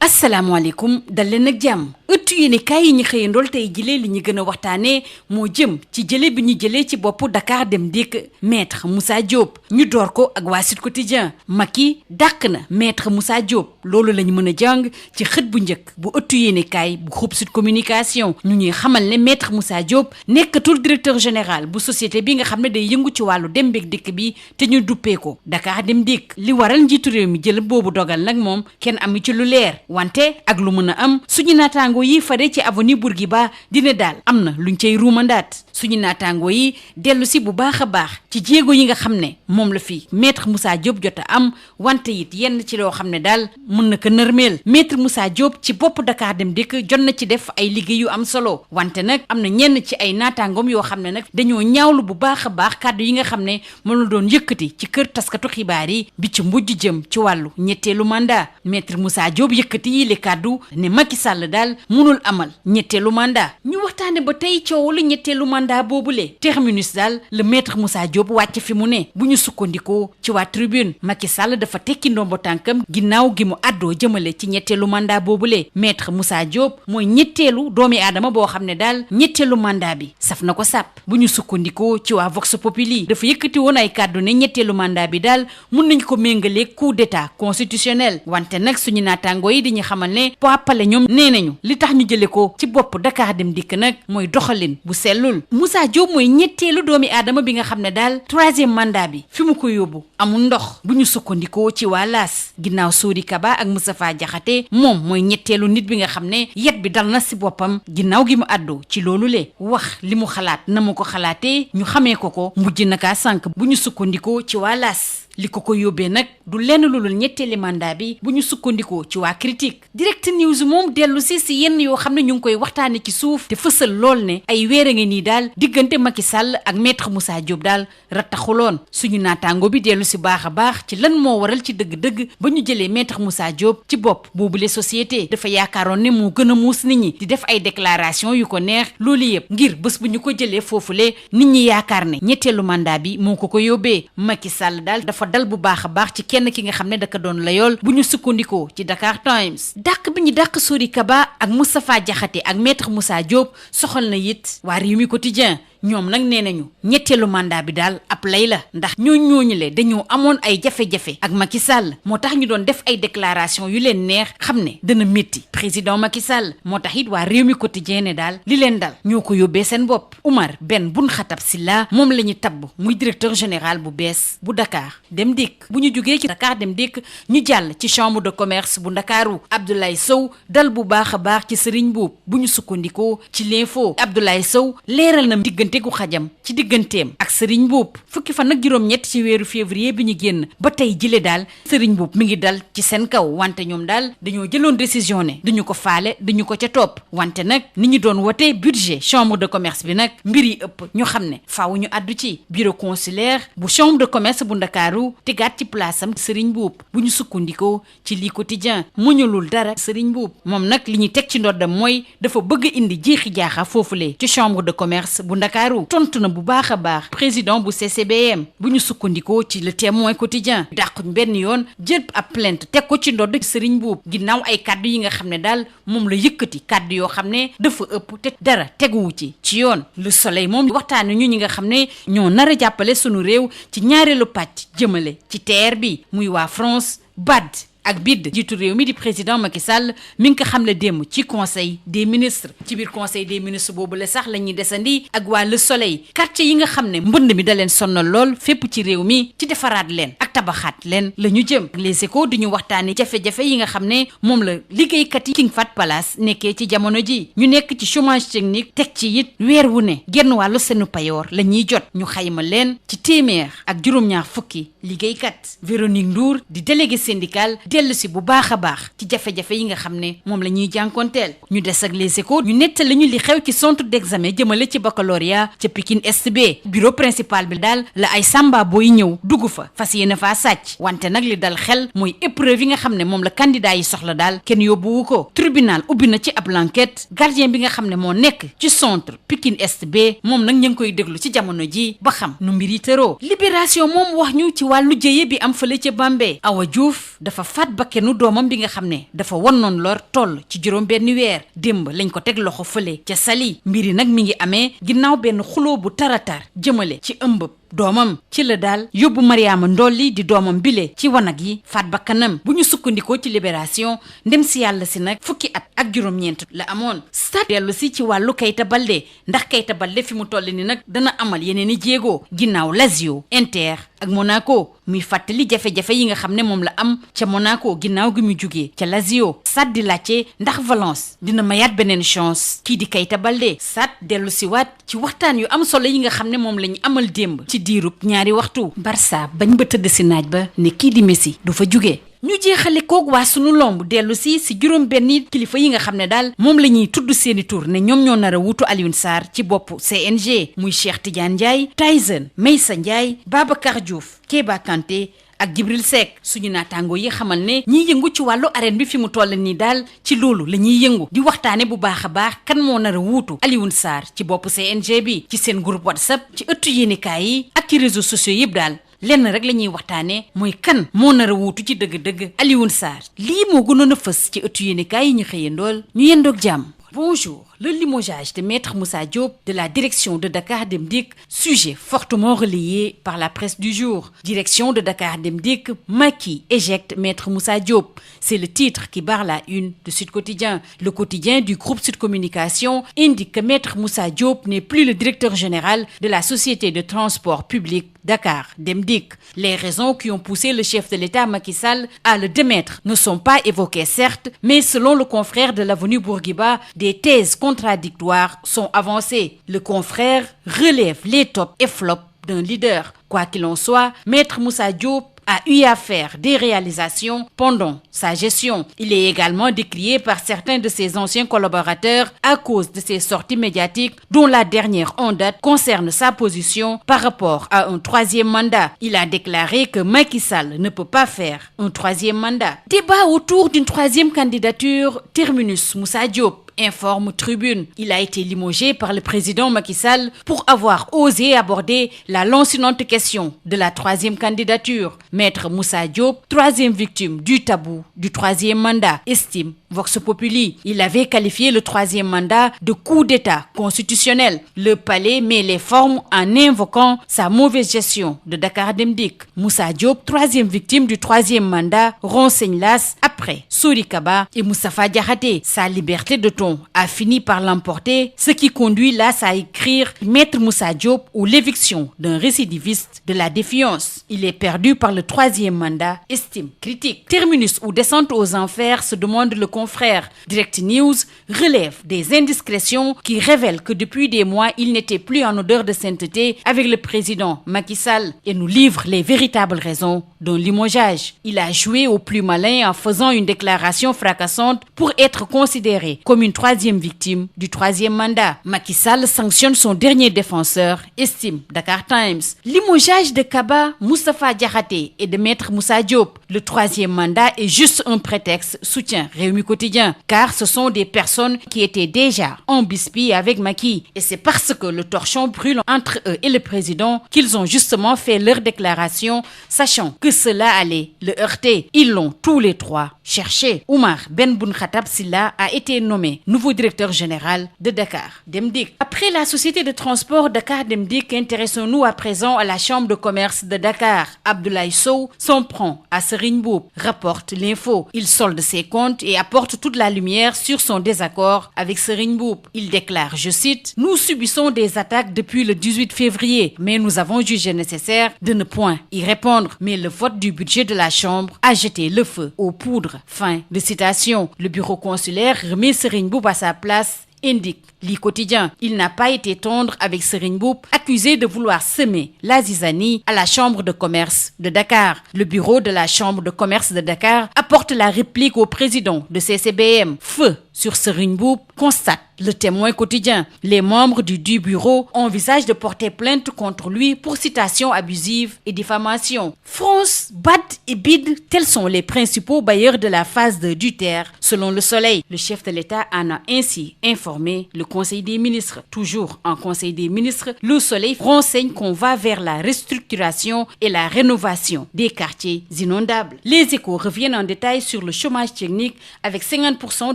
asalaamaaleykum dal leen ak jàmm ëttu yéenekaay yi ñu xëyandool tey jilee li ñu gën a waxtaanee moo jëm ci jële bi ñu jëlee ci boppu Dakar Dem Dikk maître Moussa Diop ñu door ko ak waa Sud Quotidien Macky dàq na maître Moussa Diop loolu la ñu mën a jàng ci xët bu njëkk bu ëttu yéenekaay bu groupe Sud Communication ñu ñuy xamal ne maître Moussa Diop nekkatul directeur général bu société bi nga xam ne day yëngu ci wàllu dem beeg dikk bi te ñu duppee ko Dakar Dem Dikk li waral njiitu réew mi jël boobu dogal nag moom kenn amu ci lu leer wante ak lu mën a am suñu naataango yi fare ci avenue Bourguiba dina daal am na luñ cay ruumandaat suñu naataango yi dellu si bu baax a baax ci jéego yi nga xam ne moom la fi maître Moussa Diop jot a am wante it yenn ci loo xam ne daal mën na ko nërmeel maître Moussa Diop ci bopp Dakar Dem Dikk jot na ci def ay liggéey yu am solo wante nag am na ñenn ci ay naataangoom yoo xam ne nag dañoo ñaawlu bu baax a baax kàddu yi nga xam ne moom la doon yëkkati ci kër taskatu xibaar yi bi ci mujj jëm ci wàllu ñetteelu mandat maître Moussa Diop yëkkati yi li kàddu ne Macky Sall daal mënul amal ñetteelu mandat ñu waxtaane ba tey coowlu ñetteelu mandat boobule terminus daal le maître Moussa Diop wàcc fi mu ne bu ñu sukkandikoo ci waa tribune Macky Sall dafa tekki ndombo tànkam ginnaaw gi mu àddoo jëmale ci ñetteelu mandat boobule maître Moussa Diop mooy ñetteelu doomi aadama boo xam ne daal ñetteelu mandat bi saf na ko sàpp bu ñu sukkandikoo ci waa Vox Populi dafa yëkkati woon ay kàddu ne ñetteelu mandat bi daal mun nañ ko méngale coup d'état constitutionnel wante nag suñu naataangoo yi dañuy xamal ne pale ñoom nee nañu li tax ñu jële ko ci bopp Dakar Dem Dikk nag mooy doxalin bu sellul Moussa Diop mooy ñetteelu doomi aadama bi nga xam ne daal troisième mandat bi fi mu ko yóbbu amul ndox bu ñu sukkandikoo ci waa Laas ginnaaw Sori Kaba ak Moustapha Diakhaté moom mooy ñetteelu nit bi nga xam ne yet bi dal na si boppam ginnaaw gi mu àddoo ci loolu le wax li mu xalaat na mu ko xalaatee ñu xamee ko mujj naka sànq bu ñu sukkandikoo ci waa Laas li ko yóbbee nag du lenn lu dul ñetteeli mandat bi bu ñu sukkandikoo ci waa critique direct news moom dellu si yenn yoo xam ne ñu ngi koy waxtaane ci suuf te fësal lool ne ay weer a ngi nii daal diggante Macky Sall ak maître Moussa Diop daal rattaxuloon suñu naataango bi dellu si baax a baax ci lan moo waral ci dëgg-dëgg ba ñu jëlee maître Moussa Diop ci bopp boobule société dafa yaakaaroon ne moo gën a muus nit ñi di def ay déclaration yu ko neex loolu yëpp ngir bés bu ñu ko jëlee foofule nit ñi yaakaar ne ñetteelu mandat bi moo ko yóbbee Macky Sall daal dafa dal bu baax a baax ci kenn ki nga xam ne daka doon layool bu ñu sukkandikoo ci Dakar Times dàq bi ñu dàq Sori Kaba ak Moustapha Diakhaté ak maître Moussa Diop soxal na it waa Rewmi Quotidien ñoom nag nee nañu ñetteelu mandat bi daal ab lay la ndax ñooñu le dañoo amoon ay jafe-jafe ak Macky Sall moo tax ñu doon def ay déclaration yu leen neex xam ne dana métti président Macky Sall moo tax it waa Rewmi Quotidien ne daal li leen dal ñoo ko yóbbee seen bopp Oumar Ben Boun Khatab Sylla moom la ñu tabb muy directeur général bu bees bu Dakar Dem Dikk bu ñu jugee ci Dakar Dem Dikk ñu jàll ci chambre de commerce bu Ndakaaru Abdoulaye Sow dal bu baax a baax ci Serigne Mboup bu ñu sukkandikoo ci l'info Abdoulaye Sow leeral na diggante gu xajam ci digganteem ak Serigne Mboup fukki fan ak juróom-ñett ci weeru février bi ñu génn ba tey jile daal Serigne Mboup mi ngi dal ci seen kaw wante ñoom daal dañoo jëloon décision ne duñu ko faale duñu ko ca topp wante nag ni ñu doon wote budget chambre de commerce bi nag mbir yi ëpp ñu xam ne faaw ñu àddu ci bureau consulaire bu chambre de commerce bu Ndakaaru tegaat ci place am Serigne Mboup bu ñu sukkandikoo ci lii quotidien muñulul dara Serigne Mboup moom nag li ñu teg ci ndoddam mooy dafa bëgg indi jeexi jaaxa foofule ci chambre de commerce bu Ndakaaru tontu na bu baax a baax président bu CCBM bu ñu sukkandikoo ci le témoin quotidien dàquñ benn yoon jël ab plainte teg ko ci ndodd Serigne Mboup ginnaaw ay kàddu yi nga xam ne daal moom la yëkkati kàddu yoo xam ne dafa ëpp te dara teguwu ci yoon le soleil moom waxtaane ñu ñi nga xam ne ñoo nar a jàppale sunu réew ci ñaareelu pàcc jëmale ci TER bi muy waa France BAD ak BID jiitu réew mi di président Macky Sall mi ngi ko xam le démb ci conseil des ministres ci biir conseil des ministres boobu la sax la ñuy desandi ak waa Le Soleil quartier yi nga xam ne mbënd mi da leen sonnal lool fépp ci réew mi ci defaraat leen ak tabaxaat leen la ñu jëm Les Échos di ñu waxtaani jafe-jafe yi nga xam ne moom la liggéeykat yi King Fahd Palace nekkee ci jamono ji ñu nekk ci chômage technique teg ci it weer wu ne genn wàllu seenu payoor la ñuy jot ñu xayma leen ci téeméer ak juróom-ñaar fukki liggéeykat Véronique Ndour di délégué syndical dellu si bu baax a baax ci jafe-jafe yi nga xam ne moom la ñuy jànkonteel ñu des ak Les Échos ñu nettali ñu li xew ci centre d'examen jëmale ci baccalauréat ca Pikine Est B bureau principal bi daal la ay samba booy ñëw dugg fa fas yéene faa sàcc wante nag li dal xel mooy épreuve yi nga xam ne moom la candidat yi soxla daal kenn yóbbuwu ko tribunal ubbi na ci ab l'enquête gardien bi nga xam ne moo nekk ci centre Pikine Est B moom nag ñu ngi koy déglu ci jamono ji ba xam nu mbir yi tëroo libération moom wax ñu ci wàllu jëye bi am fële ca Bambey Awa Diouf dafa faat bakkenu doomam bi nga xam ne dafa wannoon lor toll ci juróom benn weer démb lañ ko teg loxo fële ca Saly mbir yi nag mi ngi amee ginnaaw benn xuloo bu taratar jëmale ci ëmb doomam ci la daal yóbbu Mariama Ndolli di doomam bile ci wanag yi faat bakkanam bu ñu sukkandikoo ci Libération ndem si yàlla si nag fukki at ak juróom-ñeent la amoon stade dellu si ci wàllu Keita Baldé ndax Keita Baldé fi mu toll ni nag dana amal yeneen i jéego ginnaaw Lazio Inter ak Monaco muy fàttali jafe-jafe yi nga xam ne moom la am ca Monaco ginnaaw gi mu jugee ca Lazio Stade di laajte ndax Valence dina mayaat beneen chance kii di Keita Baldé Stade dellu si waat ci waxtaan yu am solo yi nga xam ne moom la ñu amal démb ci diirub ñaari waxtu Barça bañ ba tëdd si naaj ba ne kii di Messi du fa jugee. ñu jeexale koog waa sunu lomb dellu si juróom benn kilifa yi nga xam ne daal moom la ñuy tudd seeni tur ne ñoom ñoo nar a wuutu Alioune Sarr ci bopp CNG muy Cheikh Tidiane Ndiaye Tyson Meissa Ndiaye Babacar Diouf Kéba Kanté ak Djibril Seck suñu naataangoo yi xamal ne ñiy yëngu ci wàllu arène bi fi mu toll nii daal ci loolu la ñuy yëngu di waxtaane bu baax a baax kan moo nar a wuutu Alioune Sarr ci bopp CNG bi ci seen groupe WhatsApp ci ëttu yéenekaay yi ak ci réseaux sociaux yëpp daal lenn rek la ñuy waxtaanee mooy kan moo nar a wuutu ci dëgg-dëgg Alioune Sarr lii moo gënoon a fës ci ëttu yéenekaay yi ñu xëyandool ñu yendoog jàmm. Bonjour. Le limogeage de Maître Moussa Diop de la direction de Dakar Dem Dikk, sujet fortement relayé par la presse du jour. Direction de Dakar Dem Dikk, Macky éjecte Maître Moussa Diop. C'est le titre qui barre la une de Sud Quotidien. Le quotidien du groupe Sud Communication indique que Maître Moussa Diop n'est plus le directeur général de la société de transport public Dakar Dem Dikk. Les raisons qui ont poussé le chef de l'État Macky Sall à le démettre ne sont pas évoquées certes, mais selon le confrère de l'Avenue Bourguiba, des thèses contradictoires sont avancées. Le confrère relève les tops et flops d'un leader. Quoi qu'il en soit, Maître Moussa Diop a eu à faire des réalisations pendant sa gestion. Il est également décrié par certains de ses anciens collaborateurs à cause de ses sorties médiatiques, dont la dernière en date concerne sa position par rapport à un troisième mandat. Il a déclaré que Macky Sall ne peut pas faire un troisième mandat. Débat autour d'une troisième candidature, terminus Moussa Diop. Informe Tribune. Il a été limogé par le président Macky Sall pour avoir osé aborder la lancinante question de la troisième candidature. Maître Moussa Diop, troisième victime du tabou du troisième mandat, estime Vox Populi. Il avait qualifié le troisième mandat de coup d'État constitutionnel. Le palais met les formes en invoquant sa mauvaise gestion de Dakar Dem Dikk. Moussa Diop, troisième victime du troisième mandat, renseigne l'AS après Sori Kaba et Moustapha Diakhaté. Sa liberté de ton a fini par l'emporter, ce qui conduit l'AS à écrire Maître Moussa Diop ou l'éviction d'un récidiviste de la défiance. Il est perdu par le troisième mandat, estime critique. Terminus ou descente aux enfers, se demande le confrère. Direct News relève des indiscrétions qui révèlent que depuis des mois, il n'était plus en odeur de sainteté avec le président Macky Sall et nous livre les véritables raisons d'un limogeage. Il a joué au plus malin en faisant une déclaration fracassante pour être considéré comme une troisième victime du troisième mandat. Macky Sall sanctionne son dernier défenseur, estime Dakar Times. Limogeage de Kaba, Moustapha Diakhaté et de Maître Moussa Diop. Le troisième mandat est juste un prétexte, soutient Rewmi Quotidien, car ce sont des personnes qui étaient déjà en bisbille avec Macky. Et c'est parce que le torchon brûle entre eux et le président qu'ils ont justement fait leur déclaration, sachant que cela allait le heurter. Ils l'ont tous les trois cherché. Oumar Ben Boun Khattab Silla a été nommé nouveau directeur général de Dakar Dem Dikk. Après la société de transport Dakar Dem Dikk, intéressons-nous à présent à la chambre de commerce de Dakar. Abdoulaye Sow s'en prend à Serigne Mboup, rapporte l'info. Il solde ses comptes et apporte toute la lumière sur son désaccord avec Serigne Mboup. Il déclare, je cite, « Nous subissons des attaques depuis le 18 février, mais nous avons jugé nécessaire de ne point y répondre. Mais le vote du budget de la chambre a jeté le feu aux poudres. » Fin de citation. Le bureau consulaire remet Serigne Mboup à sa place, indique Le Quotidien. Il n'a pas été tendre avec Serigne Mboup, accusé de vouloir semer la zizanie à la chambre de commerce de Dakar. Le bureau de la chambre de commerce de Dakar apporte la réplique au président de CCBM. Feu sur Serigne Mboup, constate Le Témoin quotidien. Les membres du dit bureau envisagent de porter plainte contre lui pour citation abusive et diffamation. France, BAD et BID, tels sont les principaux bailleurs de la phase 2 du TER, selon Le Soleil. Le chef de l'État en a ainsi informé Le Conseil des ministres. Toujours en Conseil des ministres, Le Soleil renseigne qu'on va vers la restructuration et la rénovation des quartiers inondables. Les Échos reviennent en détail sur le chômage technique avec 50%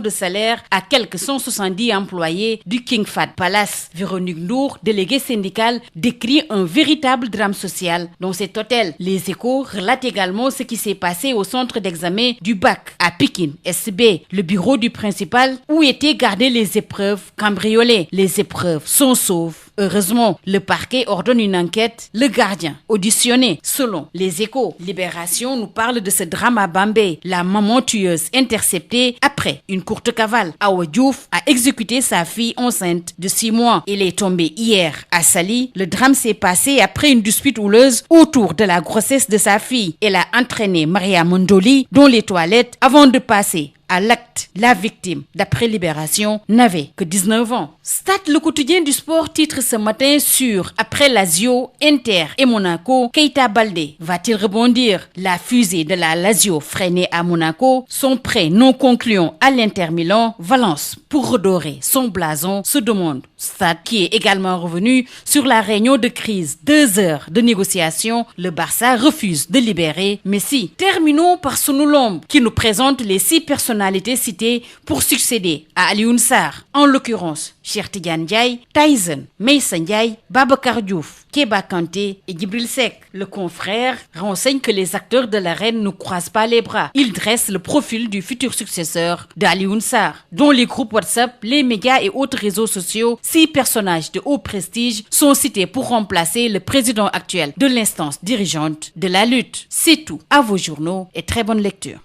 de salaire à quelques 170 employés du King Fahd Palace. Véronique Ndour, déléguée syndicale, décrit un véritable drame social dans cet hôtel. Les Échos relatent également ce qui s'est passé au centre d'examen du bac à Pikine SB, le bureau du principal où étaient gardées les épreuves cambriolées. Les épreuves sont sauves. Heureusement, le parquet ordonne une enquête. Le gardien, auditionné. Selon les Échos, Libération nous parle de ce drame à Bambey. La maman tueuse interceptée après une courte cavale. Awa Diouf a exécuté sa fille enceinte de 6 mois. Il est tombé hier à Saly. Le drame s'est passé après une dispute houleuse autour de la grossesse de sa fille. Elle a entraîné Maria Mondoli dans les toilettes avant de passer à l'acte. La victime, d'après Libération, n'avait que 19 ans. Stade, le quotidien du sport, titre ce matin sur après Lazio, Inter et Monaco, Keita Baldé va-t-il rebondir? La fusée de la Lazio freinée à Monaco, son prêt non concluant à l'Inter Milan, Valence pour redorer son blason, se demande. Stade qui est également revenu sur la réunion de crise. 2 heures de négociation, le Barça refuse de libérer Messi. Terminons par Sunulombe qui nous présente les 6 personnalités citées pour succéder à Alioune Sarr. En l'occurrence, Cheikh Tidiane Ndiaye, Tyson, Meïssa Ndiaye, Babacar Diouf, Keba Kanté et Djibril Seck. Le confrère renseigne que les acteurs de l'arène ne croisent pas les bras. Il dresse le profil du futur successeur d'Alioune Sarr. Dans les groupes WhatsApp, les médias et autres réseaux sociaux, 6 personnages de haut prestige sont cités pour remplacer le président actuel de l'instance dirigeante de la lutte. C'est tout. À vos journaux et très bonne lecture.